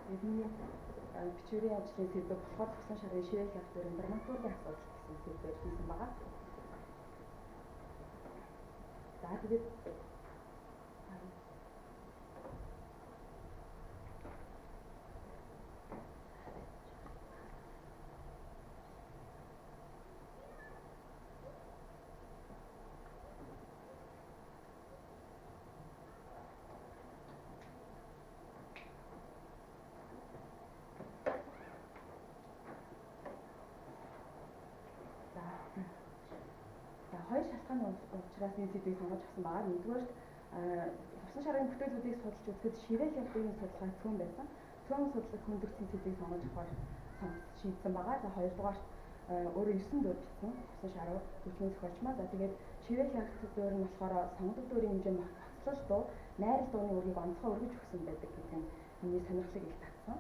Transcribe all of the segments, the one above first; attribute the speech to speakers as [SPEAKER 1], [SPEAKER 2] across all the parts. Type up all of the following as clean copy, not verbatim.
[SPEAKER 1] Бидний бичвэрийн ажлын сэдв болохоор усан шарын ширээ хялбарын драматургийн асуудал гэсэн сэдвээр хийсэн байгаа. За тэгээд хоёр шалтгааны учраас энэ сэдвийг сонгож авсан байгаа. Нэгдүгээр усан шарын бүтээлүүдийг судалж үзэхэд ширээ хялбарын судалгаа цөөн байсан. Цөөн судлах хүндэгцийн сэдвийг сонгож авахар шийдсэн байгаа. За хоёрдугаар өөрөө 9 дүр бичсэн усан шаруу хүчний зохиолч маань. За тэгээд ширээ хялбар нь болохоор сонгогдох дүрийн хэмжээ хоцлол дуу найрал дууны үрийг онцгой өргөж өгсөн байдаг гэдэг нь миний сонирхлыг их татсан.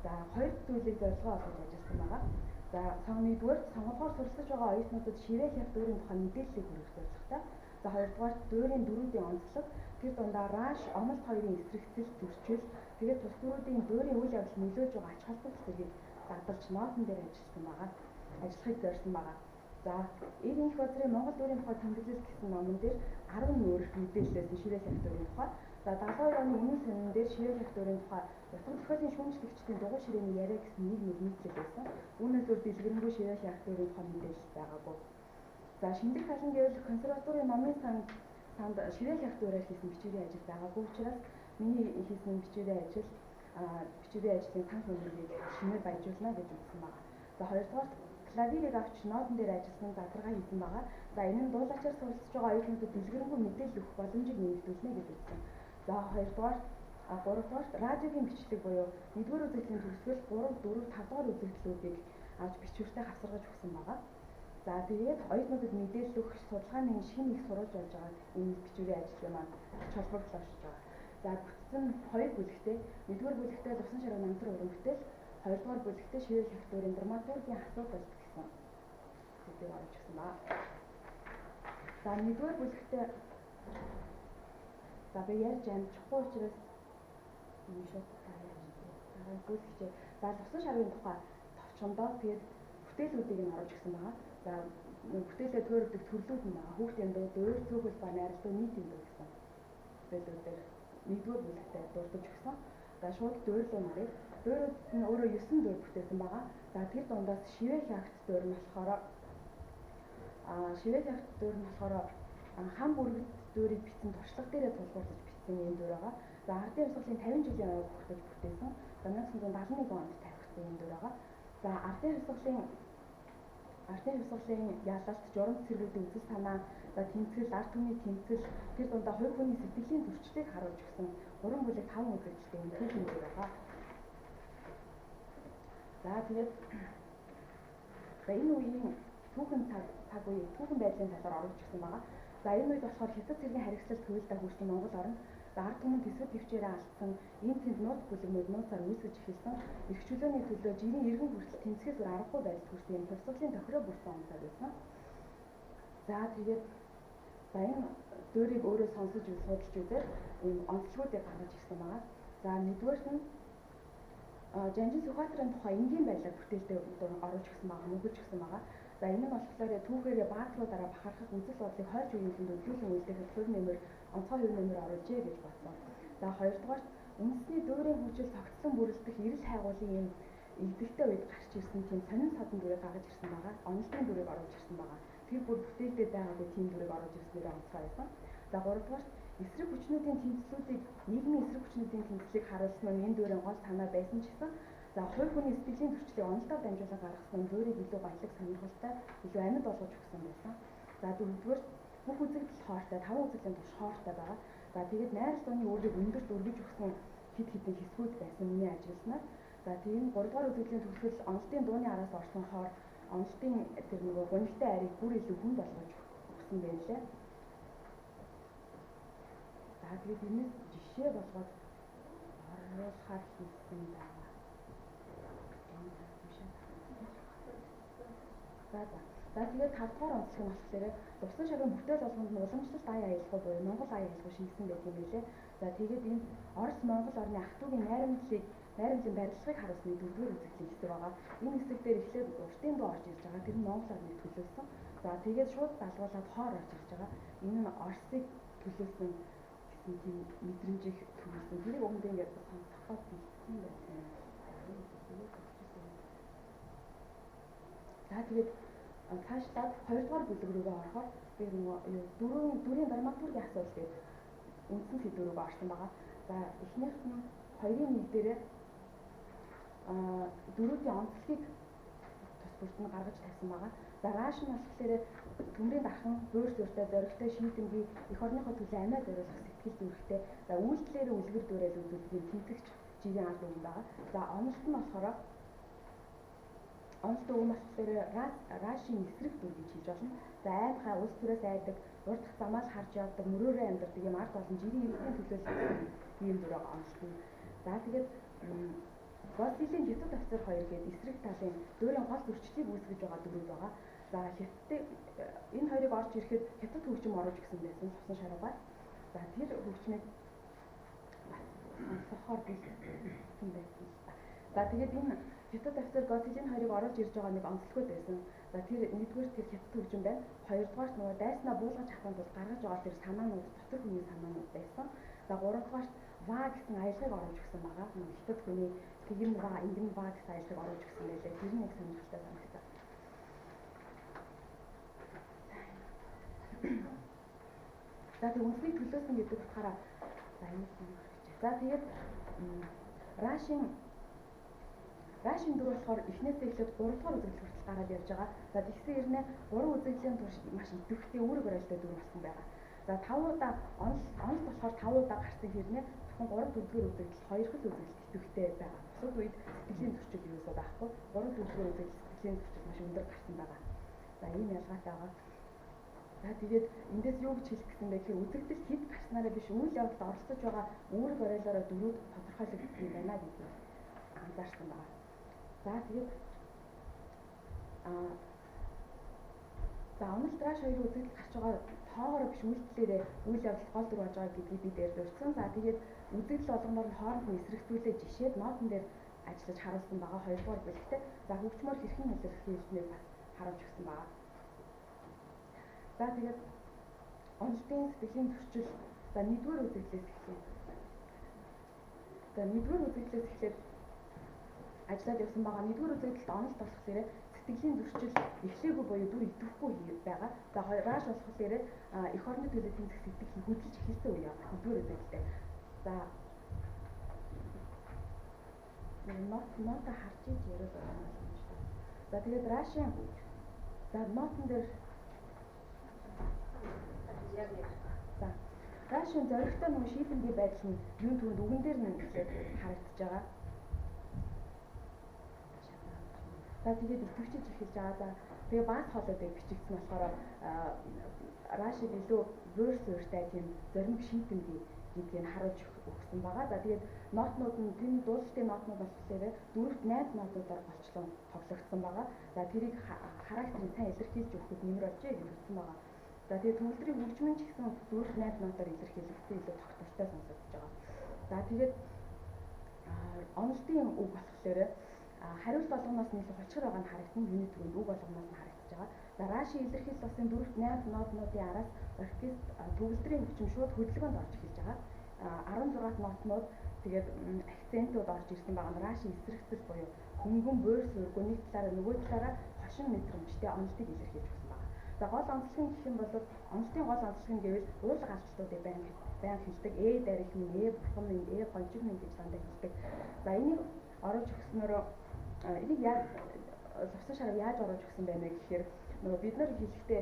[SPEAKER 1] За хоёр зүйлийг зорилгоо олгож ажилласан байгаа. За нэгдүгээр сонгоолгоор суралцж байгаа оюутнуудад ширээ хялбарын тухай мэдээллийг хүргэх зорилготой. За хоёрдугаар дуурийн дөрүүдийн онцлог, тэр дундаа раш, омолт хоёрын эсрэгцэл, зөрчил, тэгээд тус дөрүүдийн дуурийн үйл явдал нөлөөж байгаа ач холбогдол зэргийг дагуулж ноотон дээр ажилласан байгаа. Ажиллахыг зорьсон байгаа. За Эр Инх Базрын Монгол дуурийн тухай тэмдэглэл гэсэн номон дээр 10 нүүр мэдээлэлсэн ширээ хялбарын тухай. За 72 оны өмнө сонин дээр ширээ хялбарын тухай утга зохиолын шүүмжлэгчдийн дугуй ширээний яриа гэсэн нэг нийтлэл байсан. Үүнээс өөр дэлгэрэнгүй ширээ хялбарын тухай мэдээлэл байгаагүй. За шинжлэх талын гэвэл консерваторийн номын санд ширээ хялбараар хийсэн бичвэрийн ажил байгаагүй учраас миний хийсэн бичвэрийн ажлын санх үнэлгээг шинээр баяжуулна гэж үзсэн байна. За хоёрдугаар клавирыг авч ноотон дээр ажилласан задаргаа хийсэн байгаа. За энэ нь дуулаачаар суралцж байгаа оюутнуудад дэлгэрэнгүй мэдээлэл өгөх боломжийг нэмэгдүүлнэ гэж үзсэн. За гуравдугаар радиогийн бичлэг буюу 1-р үзэгдлийн төгсгөл 3, 4, 5 дугаар үзэгдлүүдийг авч бичвэртэй хавсаргаж өгсөн байгаа. За тэгээд оюутнуудад мэдээлэл өгөх судалгааны шинэ их сурвалж болж байгаа энэ бичвэрийн ажлын маань ач холбогдол олж байгаа. За бүтцэн 2 бүлэгтэй. 1-р бүлэгтээ усан шаруу намтран уран бүтээл, 2-р бүлэгтээ ширээ хялбарын драматургийн асуудал гэсэн сэдвийг оруулж өгсөн байна. За 1-р бүлэгтээ би ярьж амжихгүй учраас энэ шууд дараа бүлэгчээ усан шарын тухай товчондоо тэгээд бүтээлүүдийг нь оруулж өгсөн байгаа. За бүтээлээ төөрөгдөх төрлүүд нь байгаа. Хүүхдийн дуу, dur, цөөхөл ба найралтай нийтийн дуу гэсэн бүтээлүүдээр 1-р бүлэгтээ дурдж өгсөн. За шууд дуурлуу нарыг. Дуурууд нь өөрөө 9 дуур бүтээсэн байгаа. За тэр дундаас ширээ хягт дуур нь болохоор хам бүргэд дуурийг бичсэн туршлага дээрээ тулгуурлаж бичсэн юм дуур байгаа. За ардын хувьсгалын 50 жилийн ойг хүртэж бүтээсэн. За 1971 онд тавигдсан юм дуур байгаа. За ардын хувьсгалын ялалт, журамт цэргүүдийн үзэл санаа, за тэмцэл, ард түмний тэмцэл, тэр дундаа хувь хүний сэтгэлийн зөрчлийг харуулж өгсөн 3 бүлэг 5 үзэгдэлтэй юм түүхэн дуур байгаа. За тэгээд энэ үеийн түүхэн цаг үеийн түүхэн байдлын талаар оруулж өгсөн байгаа. За энэ үед болохоор хятад цэргийн харгислалт хөвөлдөө хүрсэн Монгол орнд ард түмэн тэсвэр төвчээрээ алдсан, энэ тэнд нууц бүлэгнүүд нууцаар үүсгэж эхэлсэн, эрх чөлөөний төлөө жирийн иргэн хүртэл тэмцэхээс өөр аргагүй байдалд хүрсэн юм төвсгөлийн тохироо бүрсэн онцлог байсан. За тэгээд энэ дуурийг өөрөө сонсож судалж үзээд ийм онцлогуудыг гаргаж ирсэн байгаа. За нэгдүгээрт нь Жанжин Сүхбаатарын тухай энгийн байдлаар бүтээлтэй оруулж өгсөн байгаа, мөнгөж өгсөн байгаа. За энэ нь болохоор түүхээрээ баатруудаараа бахархах үзэл бодлыг хойж үеийнхэнд өглөөлөн үйлдвэхэд хувь нэмэр, онцгой хувь нэмэр оруулжээ гэж бодсон. За хоёрдугаар үндэсний дуурийн хүчил тогтсон бүрэлдэх эрэл хайгуулын юм игдэлтэй үед гарч ирсэн тийм сонин садан дүрийг гаргаж ирсэн байгаа. Онолтын дүрийг оруулж ирсэн байгаа. Тэр бүр бүтээлтэй байгаагүй тийм дүрийг оруулж ирснээр онцгой байсан. За гуравдугаар эсрэг хүчнүүдийн тэмцлүүдийг нийгмийн эсрэг хүчнүүдийн тэмцлийг харуулсан нь энэ дүрийн гол санаа байсан ч гэсэн за хувь хүний сэтгэлийн зөрчлийг онолтоор дамжуулан гаргасан нь дүрийг илүү баялаг сонирхолтой, илүү амьд болгож өгсөн байсан. За дөрөвдүгээр бүх үзэгдэл хоортой, 5 үзэгдлийн турш хоортой байгаа. За тэгээд найрал дууны үрийг өндөрт өргөж өгсөн хэд хэдэн хэсгүүд байсан миний ажигласнаар. За тийм 3-р үзэгдлийн төгсгөл онолтын дууны араас орсон хоор онолтын тэр нөгөө гонигтай арийг бүр илүү хүн болгож өгсөн байлээ. За тэгээд энэс жишээ болгоод оруулахаар хийсэн байна. За тэгээд 5-р онцлог нь болохоор усан шарын бүтээл болгонд нь уламжлалт ая аялал буюу Монгол ая аялал шингэсэн байдаг юм билээ. За тэгээд энэ Орос Монгол орны ах トゥ угийн найрамдлыг найрамжийн барилгыг харуулсны 4-р үзэгдлийн хэсэг байгаа. Энэ хэсэг дээр эхлээд уртын дуу орж ирж байгаа. Тэр нь Монгол орныг төлөөлсөн. За тэгээд шууд залгуулад хоор орж ирж байгаа. Энэ нь Оросыг төлөөлсөн гэсэн тийм мэдрэмжийг төрүүлсэн. Тэрийг өмнөд ингээд сонсоход бэлдсэн байсан. За тэгээд цаашлаад 2-р бүлэг рүүгээ орохоор би дөрвийн драматургийн асуудал гэдэг үндсэн сэдв рүүгээ орсон байгаа. За эхнийх нь 2-ын 1 дээрээ дөрүүдийн онцлогийг тус бүрт нь гаргаж тавьсан байгаа. За рааш нь болохоор төмрийн дархан бөөр зөртэй зоригтой шийдэмгий эх орныхоо төлөө амиа зориулах сэтгэл зүрэхтэй. За үйлдэлээр үлгэр дуурайл үзүүлэх тэмцэгч живийн ард үгэн байгаа. За онолт нь болохоор онолт үгэн болохоор раашийн эсрэг дүр гэж хэлж болно. За аймхай улс төрөөс айдаг, урд замаар харж явдаг, мөрөөрөө амьдардаг юм ард олон жирийн иргэдийн төлөөлсөн ийм дүрэг онолт нь. За тэгээд Госилийн хятад офицер 2 гээд эсрэг талын дөөрийн гол зөрчлийг үүсгэж байгаа дүрүүд байгаа. За хятад энэ хоёрыг орж ирэхэд хятад хөгжим оруулж гисэн байсан цусан шаруугаар. За тэр хөгжмийг сонсохоор бэлдсэн байсан. За тэгээд энэ хятад офицер Госилийн хоёрыг оруулж ирж байгаа нэг онцлогуд байсан. За тэр нэгдүгээр тэр хятад хөгжим байна. Хоёрдугаар нөгөө дайснаа буулгаж авахын тулд гаргаж байгаа тэр санаанууд дотор хүний санаанууд байсан. За гуравдугаар ва гэсэн аялгыг оруулж өгсөн байгаа. Хятад хүний тэгэн ва, ингэн ва гэсэн аялгыг оруулж өгсөн байлээ. Тэр нэг сонирхолтой санагдсан. За тэг үндэснийг төлөөсөн гэдэг утгаараа за энэ сонирхолтой. За тэгээд Рашин дүр болохоор эхнээсээ эхлээд 3 дугаар үзэгдэл хүртэл гараад явж байгаа. За тэгсэн хэрнээ 3 үзэгдлийн турш маш идэвхтэй үүрэг барилдаа дүр болсон байгаа. За 5 удаа онол болохоор 5 удаа гарсан хэрнээ зөвхөн 3-4 үзэгдэл 2 хэл үзэгдэл идэвхтэй байгаа. Бусад үед сэтгэлийн зөрчил юусоо байхгүй. 3-4 үзэгдэл сэтгэлийн зөрчил маш өндөр гарсан байгаа. За ийм ялгаатай байгаа. За тэгээд эндээс юу гэж хэлэх гэсэн бэ гэхээр үзэгдэл хэд гарснараа биш үйл явдалд оролцож байгаа үүрэг барилаараа дөрүүд тодорхойлогдсон юм байна гэдгийг анзаарсан байна. За тэгээд за онолт раш 2 үзэгдэл гарч байгаа тоогоор биш үйлдэлээрээ үйл явдал гол дүр болж байгаа гэдгийг бид ярьсан. За тэгээд үзэгдэл болгоноор нь хоорондын эсрэгцүүлээ жишээд ноотон дээр ажиллаж харуулсан байгаа 2 дугаар бүлэгтээ. За хөгжмөр хэрхэн нөлөөлөх хэлнийг бас харуулж өгсөн байгаа. За тэгээд онолтын сэтгэлийн зөрчил за 1-р үзэгдлээс эхлэв. За 1-р үзэгдлээс эхлээд ажиллаад явсан байгаа. 1-р үзэгдэлд онолт болохоор сэтгэлийн зөрчил эхлээгүй буюу дүр идэвхгүй байгаа. За рааш болохоор эх орны төлөө тэмцэх сэтгэл хөдлөж эхэлсэн үе яваа. 1-р үзэгдэлтэй. За нота харж иж яриад байгаа юм байна. За тэгээд раашийн за нотон дээр за раашийн зоригтой нэг шийдэмгий байдал нь юун түрүүнд үгэн дээр нь ихлээр харагдаж байгаа. За тэгээд идэвхжиж эхэлж байгаа. За тэгээ бааз хоолойдыг бичигдсэн болохоор раашид илүү verse суурьтай тийм зоримог шийдэмгий гэдгийг харуулж өгсөн байгаа. За тэгээд нотнууд нь тийм дуулалтын нотнууд болохоор 4-8 нотуудаар болчлон тоглогдсон байгаа. За тэрийг характерыг сайн илэрхийлж өгөхөд нэмэр олжээ гэж хэлсэн байгаа. За тэгээд төгөлдрийн хөгжмөн ч гэсэн 4-8 нотоор илэрхийлэгдсэн илүү тогтвортой сонсогдож байгаа. За тэгээд онолтын үг болохоор хариулт болгоноос нь илүү хулчгар байгаа нь харагдсан. Юуны түрүүнд үг болгоноос нь харагдаж байгаа. За раашийн илэрхийлэл болсон 4-8 нотнуудын араас оркестр төгөлдрийн хөгжим шууд хөдөлгөөнд орж эхэлж байгаа. 16 нотнууд тэгээд акцентууд орж ирсэн байгаа. Раашийн эсрэгцэл буюу хөнгөн бөөр сүргүү нэг талаараа нөгөө талаараа хошин мэдрэмжтэй онолтыг илэрхийлж өгсөн байна. За гол онцлог нь гэх юм бол онолтын гол онцлог нь гэвэл уулга алдлуудыг байн хэлдэг. Дарих минь, бурхан минь, гонжиг минь гэж дандаа хэлдэг. За энийг оруулж өгснөөр энийг яаж лувсан шарав яаж оруулж өгсөн байна гэхээр нөгөө бид нар хэлэхдээ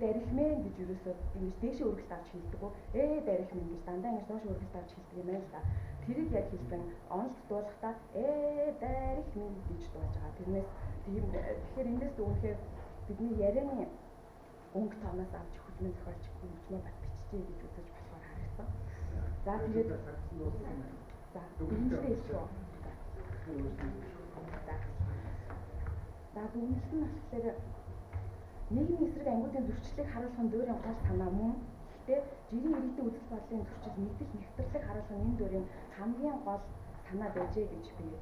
[SPEAKER 1] дарих минь гэж юусоо ингэж дээшээ өргөлт авч хэлдэг үү? Дарих минь гэж дандаа ингэж доош өргөлт авч хэлдэг юм байна л да. Тэрийг яг хэлсэн онолт дуулахдаа дарих минь гэж дуулж байгаа. Тэрнээс тэгэхээр эндээс дүгнэхээр бидний ярианы өнгө тоноос авч хөгжмөн зохиолч хөгжмөө бат биччихье гэж үзэж болохоор харагдсан. За тэгээд за дүгнэлтээ хэлчихв. За дүгнэлт нь болохоор нийгмийн эсрэг ангиудын зөрчлийг харуулах нь дөөрийн гол санаа мөн. Гэхдээ жирийн иргэдийн үзэл бодлын зөрчил мэдэл нэвтрэлийг харуулах нь энэ дөөрийн хамгийн гол санаа байжээ гэж би